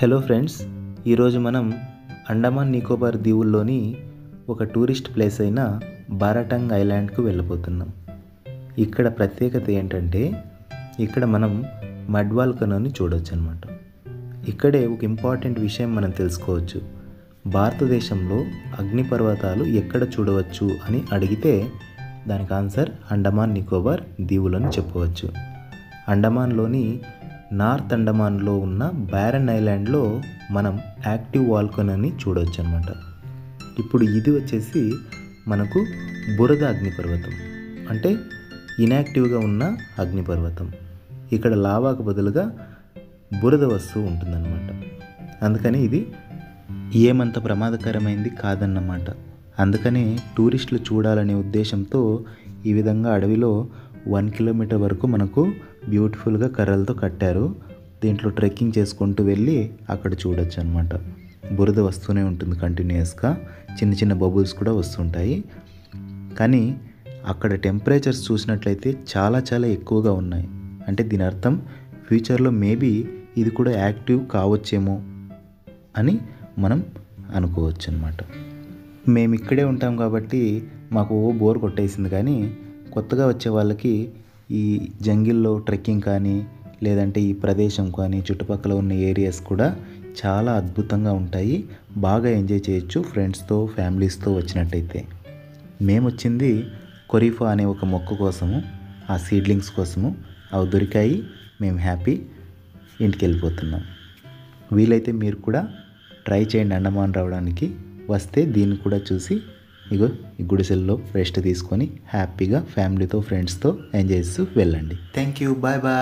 Hello friends, ఈరోజు మనం అండమాన్ నికోబార్ దీవుల్లోని ఒక టూరిస్ట్ ప్లేస్ అయిన బారాటంగ్ ఐలాండ్కు వెళ్ళబోతున్నాం. ఇక్కడ ప్రత్యేకత ఏంటంటే ఇక్కడ మనం మడ్ వాల్కనోని చూడవచ్చు అనమాట. ఇక్కడే ఒక ఇంపార్టెంట్ విషయం మనం తెలుసుకోవచ్చు. భారతదేశంలో అగ్నిపర్వతాలు ఎక్కడ చూడవచ్చు అని అడిగితే దానికి ఆన్సర్ అండమాన్ నికోబార్ దీవులని చెప్పవచ్చు. అండమాన్లోని నార్త్ అండమాన్లో ఉన్న బారన్ ఐలాండ్లో మనం యాక్టివ్ వాల్కనోని చూడవచ్చు అనమాట. ఇప్పుడు ఇది వచ్చేసి మనకు బురద అగ్నిపర్వతం, అంటే ఇన్యాక్టివ్గా ఉన్న అగ్నిపర్వతం. ఇక్కడ లావాకు బదులుగా బురద వస్తూ ఉంటుందన్నమాట. అందుకని ఇది ఏమంత ప్రమాదకరమైంది కాదన్నమాట. అందుకనే టూరిస్టులు చూడాలనే ఉద్దేశంతో ఈ విధంగా అడవిలో 1 కిలోమీటర్ వరకు మనకు బ్యూటిఫుల్గా కర్రలతో కట్టారు. దీంట్లో ట్రెక్కింగ్ చేసుకుంటూ వెళ్ళి అక్కడ చూడొచ్చు అనమాట. బురద వస్తూనే ఉంటుంది కంటిన్యూస్గా, చిన్న చిన్న బబుల్స్ కూడా వస్తుంటాయి. కానీ అక్కడ టెంపరేచర్స్ చూసినట్లయితే చాలా చాలా ఎక్కువగా ఉన్నాయి. అంటే దీని అర్థం ఫ్యూచర్లో మేబీ ఇది కూడా యాక్టివ్ కావచ్చేమో అని మనం అనుకోవచ్చు అనమాట. మేము ఇక్కడే ఉంటాం కాబట్టి మాకు బోర్ కొట్టేసింది. కానీ కొత్తగా వచ్చే వాళ్ళకి ఈ జంగిల్లో ట్రెక్కింగ్ కానీ లేదంటే ఈ ప్రదేశం కానీ చుట్టుపక్కల ఉన్న ఏరియాస్ కూడా చాలా అద్భుతంగా ఉంటాయి. బాగా ఎంజాయ్ చేయొచ్చు ఫ్రెండ్స్తో, ఫ్యామిలీస్తో వచ్చినట్టయితే. మేము వచ్చింది కొరిఫా అనే ఒక మొక్క కోసము, ఆ సీడ్లింగ్స్ కోసము. అవి దొరికాయి, మేము హ్యాపీ ఇంటికి వెళ్ళిపోతున్నాం. వీలైతే మీరు కూడా ట్రై చేయండి అండమాన్ రావడానికి. వస్తే దీన్ని కూడా చూసి ఇగో ఈ గుడిసెల్లో రెస్ట్ తీసుకొని హ్యాపీగా ఫ్యామిలీతో, ఫ్రెండ్స్తో ఎంజాయ్ చేస్తూ వెళ్ళండి. Thank you, bye bye.